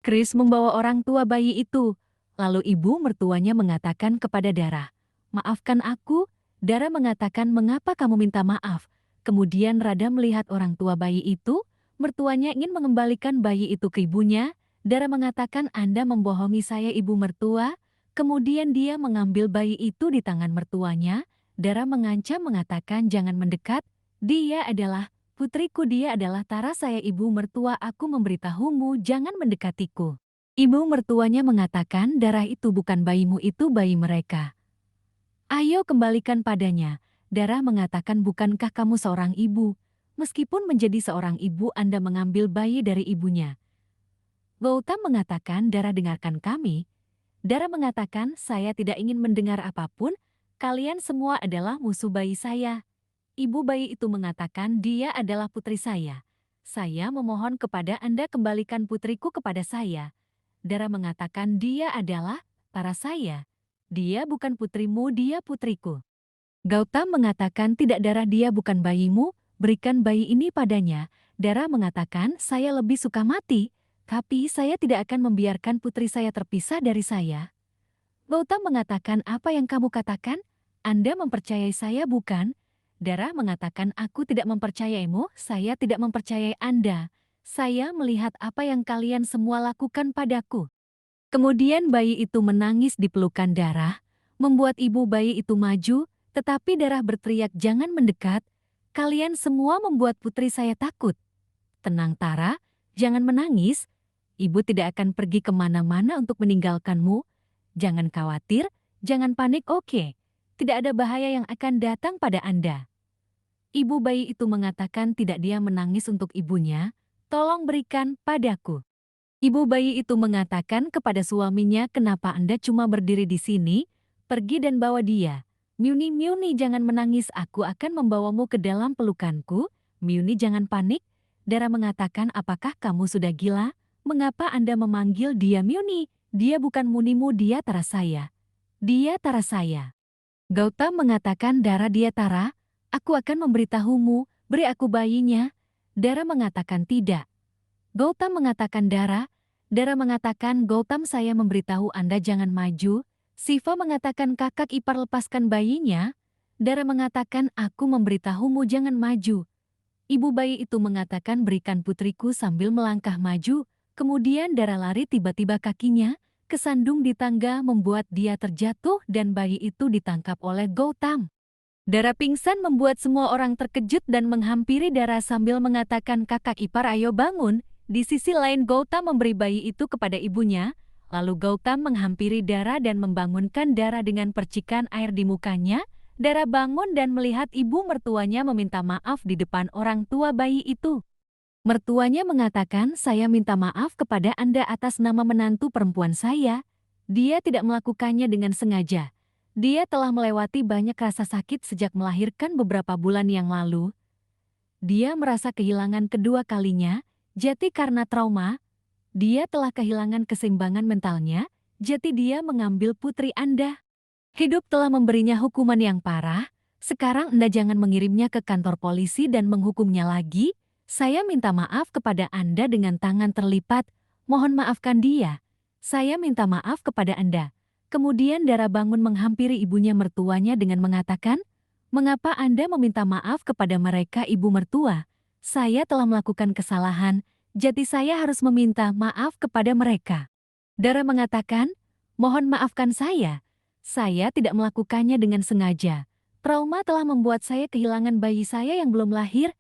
Chris membawa orang tua bayi itu. Lalu ibu mertuanya mengatakan kepada Dara, "Maafkan aku." Dara mengatakan, "Mengapa kamu minta maaf?" Kemudian Rada melihat orang tua bayi itu. Mertuanya ingin mengembalikan bayi itu ke ibunya. Dara mengatakan, "Anda membohongi saya, ibu mertua." Kemudian dia mengambil bayi itu di tangan mertuanya. Dara mengancam mengatakan, "Jangan mendekat. Dia adalah putriku, dia adalah Tara, saya ibu mertua, aku memberitahumu jangan mendekatiku." Ibu mertuanya mengatakan, "Darah itu bukan bayimu, itu bayi mereka. Ayo kembalikan padanya." Darah mengatakan, "Bukankah kamu seorang ibu? Meskipun menjadi seorang ibu Anda mengambil bayi dari ibunya." Gautam mengatakan, "Darah, dengarkan kami." Darah mengatakan, "Saya tidak ingin mendengar apapun, kalian semua adalah musuh bayi saya." Ibu bayi itu mengatakan, "Dia adalah putri saya. Saya memohon kepada Anda kembalikan putriku kepada saya." Dara mengatakan, "Dia adalah Tara saya. Dia bukan putrimu, dia putriku." Gautam mengatakan, "Tidak, Dara, dia bukan bayimu, berikan bayi ini padanya." Dara mengatakan, "Saya lebih suka mati, tapi saya tidak akan membiarkan putri saya terpisah dari saya." Gautam mengatakan, "Apa yang kamu katakan? Anda mempercayai saya, bukan?" Dara mengatakan, "Aku tidak mempercayaimu, saya tidak mempercayai Anda. Saya melihat apa yang kalian semua lakukan padaku." Kemudian bayi itu menangis di pelukan Dara, membuat ibu bayi itu maju, tetapi Dara berteriak, "Jangan mendekat, kalian semua membuat putri saya takut." "Tenang Tara, jangan menangis, ibu tidak akan pergi kemana-mana untuk meninggalkanmu. Jangan khawatir, jangan panik, oke? Tidak ada bahaya yang akan datang pada Anda." Ibu bayi itu mengatakan tidak, dia menangis untuk ibunya, "Tolong berikan padaku." Ibu bayi itu mengatakan kepada suaminya, "Kenapa Anda cuma berdiri di sini? Pergi dan bawa dia." "Miuni, Miuni, jangan menangis, aku akan membawamu ke dalam pelukanku." "Miuni, jangan panik." Dara mengatakan, "Apakah kamu sudah gila? Mengapa Anda memanggil dia Miuni? Dia bukan munimu, dia Tara saya. Dia Tara saya." Gautam mengatakan, "Dara, dia Tara. Aku akan memberitahumu, beri aku bayinya." Dara mengatakan, "Tidak." Gautam mengatakan, "Dara." Dara mengatakan, "Gautam, saya memberitahu Anda jangan maju." Siva mengatakan, "Kakak ipar, lepaskan bayinya." Dara mengatakan, "Aku memberitahumu jangan maju." Ibu bayi itu mengatakan, "Berikan putriku," sambil melangkah maju. Kemudian Dara lari, tiba-tiba kakinya kesandung di tangga membuat dia terjatuh dan bayi itu ditangkap oleh Gautam. Dara pingsan membuat semua orang terkejut dan menghampiri Dara sambil mengatakan, "Kakak ipar, ayo bangun." Di sisi lain Gautam memberi bayi itu kepada ibunya, lalu Gautam menghampiri Dara dan membangunkan Dara dengan percikan air di mukanya. Dara bangun dan melihat ibu mertuanya meminta maaf di depan orang tua bayi itu. Mertuanya mengatakan, "Saya minta maaf kepada Anda atas nama menantu perempuan saya. Dia tidak melakukannya dengan sengaja. Dia telah melewati banyak rasa sakit sejak melahirkan beberapa bulan yang lalu. Dia merasa kehilangan kedua kalinya, jadi karena trauma, dia telah kehilangan keseimbangan mentalnya, jadi dia mengambil putri Anda. Hidup telah memberinya hukuman yang parah, sekarang Anda jangan mengirimnya ke kantor polisi dan menghukumnya lagi. Saya minta maaf kepada Anda dengan tangan terlipat, mohon maafkan dia. Saya minta maaf kepada Anda." Kemudian Dara bangun menghampiri ibunya mertuanya dengan mengatakan, "Mengapa Anda meminta maaf kepada mereka, ibu mertua? Saya telah melakukan kesalahan, jadi saya harus meminta maaf kepada mereka." Dara mengatakan, "Mohon maafkan saya. Saya tidak melakukannya dengan sengaja. Trauma telah membuat saya kehilangan bayi saya yang belum lahir.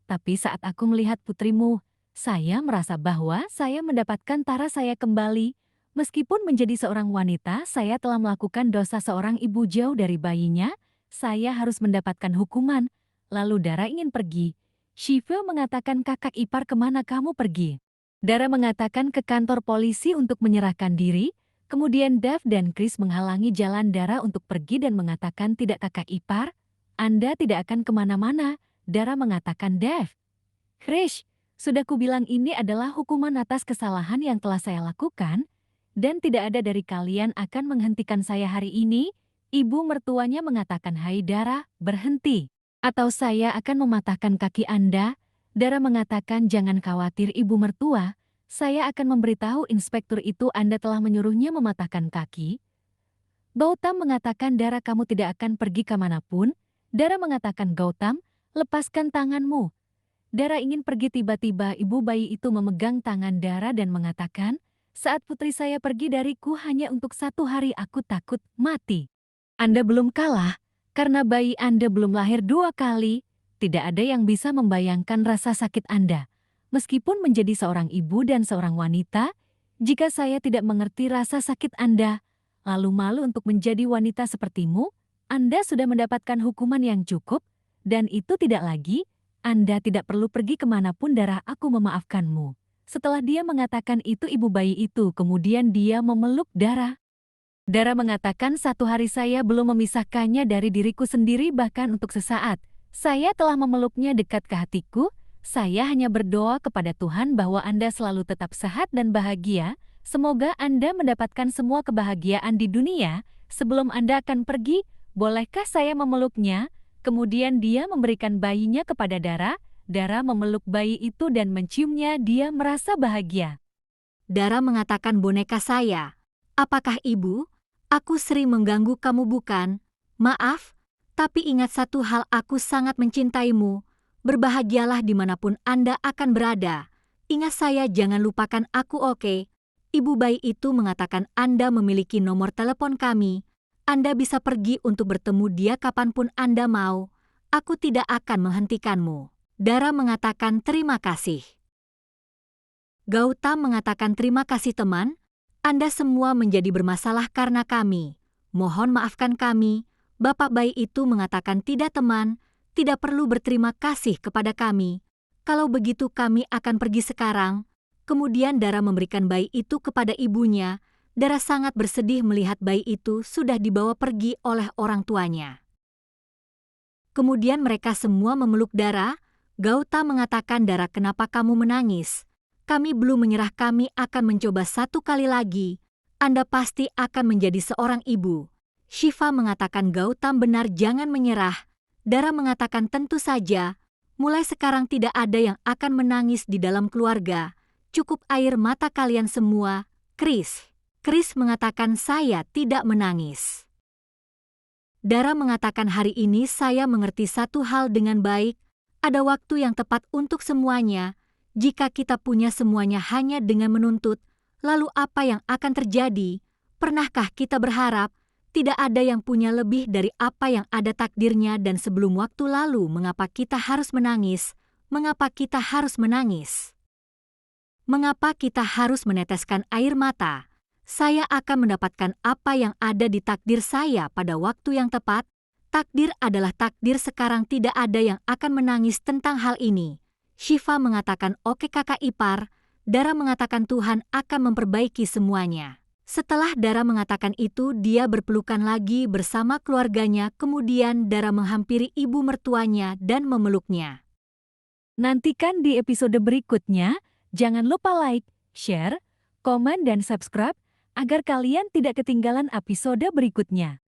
Tapi saat aku melihat putrimu, saya merasa bahwa saya mendapatkan Tara saya kembali. Meskipun menjadi seorang wanita, saya telah melakukan dosa seorang ibu jauh dari bayinya. Saya harus mendapatkan hukuman." Lalu Dara ingin pergi. Shiva mengatakan, "Kakak ipar, kemana kamu pergi?" Dara mengatakan ke kantor polisi untuk menyerahkan diri. Kemudian Dev dan Chris menghalangi jalan Dara untuk pergi dan mengatakan, "Tidak, kakak ipar, Anda tidak akan kemana-mana." Dara mengatakan, "Dev, Chris, sudah kubilang ini adalah hukuman atas kesalahan yang telah saya lakukan, dan tidak ada dari kalian akan menghentikan saya hari ini." Ibu mertuanya mengatakan, "Hai Dara, berhenti, atau saya akan mematahkan kaki Anda." Dara mengatakan, "Jangan khawatir, ibu mertua, saya akan memberitahu inspektur itu Anda telah menyuruhnya mematahkan kaki. Gautam mengatakan, Dara, kamu tidak akan pergi kemanapun. Dara mengatakan, Gautam, lepaskan tanganmu. Dara ingin pergi, tiba-tiba ibu bayi itu memegang tangan Dara dan mengatakan, saat putri saya pergi dariku hanya untuk 1 hari, aku takut mati. Anda belum kalah, karena bayi Anda belum lahir 2 kali. Tidak ada yang bisa membayangkan rasa sakit Anda. Meskipun menjadi seorang ibu dan seorang wanita, jika saya tidak mengerti rasa sakit Anda, lalu malu untuk menjadi wanita sepertimu, Anda sudah mendapatkan hukuman yang cukup, dan itu tidak lagi, Anda tidak perlu pergi kemanapun, Dara, aku memaafkanmu. Setelah dia mengatakan itu, ibu bayi itu kemudian dia memeluk Dara. Dara mengatakan, 1 hari saya belum memisahkannya dari diriku sendiri, bahkan untuk sesaat. Saya telah memeluknya dekat ke hatiku. Saya hanya berdoa kepada Tuhan bahwa Anda selalu tetap sehat dan bahagia. Semoga Anda mendapatkan semua kebahagiaan di dunia. Sebelum Anda akan pergi, bolehkah saya memeluknya? Kemudian dia memberikan bayinya kepada Dara. Dara memeluk bayi itu dan menciumnya, dia merasa bahagia. Dara mengatakan, boneka saya. Apakah ibu? Aku sering mengganggu kamu bukan? Maaf, tapi ingat satu hal, aku sangat mencintaimu. Berbahagialah dimanapun Anda akan berada. Ingat saya, jangan lupakan aku, oke? Ibu bayi itu mengatakan, Anda memiliki nomor telepon kami. Anda bisa pergi untuk bertemu dia kapanpun Anda mau. Aku tidak akan menghentikanmu. Dara mengatakan, terima kasih. Gautam mengatakan, terima kasih teman. Anda semua menjadi bermasalah karena kami. Mohon maafkan kami. Bapak bayi itu mengatakan, tidak teman, tidak perlu berterima kasih kepada kami. Kalau begitu kami akan pergi sekarang. Kemudian Dara memberikan bayi itu kepada ibunya. Dara sangat bersedih melihat bayi itu sudah dibawa pergi oleh orang tuanya. Kemudian mereka semua memeluk Dara. Gautam mengatakan, Dara, kenapa kamu menangis? Kami belum menyerah, kami akan mencoba 1 kali lagi. Anda pasti akan menjadi seorang ibu. Shiva mengatakan, Gautam benar, jangan menyerah. Dara mengatakan, tentu saja. Mulai sekarang tidak ada yang akan menangis di dalam keluarga. Cukup air mata kalian semua. Chris mengatakan, saya tidak menangis. Dara mengatakan, hari ini saya mengerti satu hal dengan baik. Ada waktu yang tepat untuk semuanya. Jika kita punya semuanya hanya dengan menuntut, lalu apa yang akan terjadi? Pernahkah kita berharap? Tidak ada yang punya lebih dari apa yang ada takdirnya, dan sebelum waktu lalu, mengapa kita harus menangis? Mengapa kita harus menangis? Mengapa kita harus meneteskan air mata? Saya akan mendapatkan apa yang ada di takdir saya pada waktu yang tepat. Takdir adalah takdir, sekarang tidak ada yang akan menangis tentang hal ini. Shiva mengatakan, oke kakak ipar. Dara mengatakan, Tuhan akan memperbaiki semuanya. Setelah Dara mengatakan itu, dia berpelukan lagi bersama keluarganya, kemudian Dara menghampiri ibu mertuanya dan memeluknya. Nantikan di episode berikutnya, jangan lupa like, share, komen, dan subscribe, agar kalian tidak ketinggalan episode berikutnya.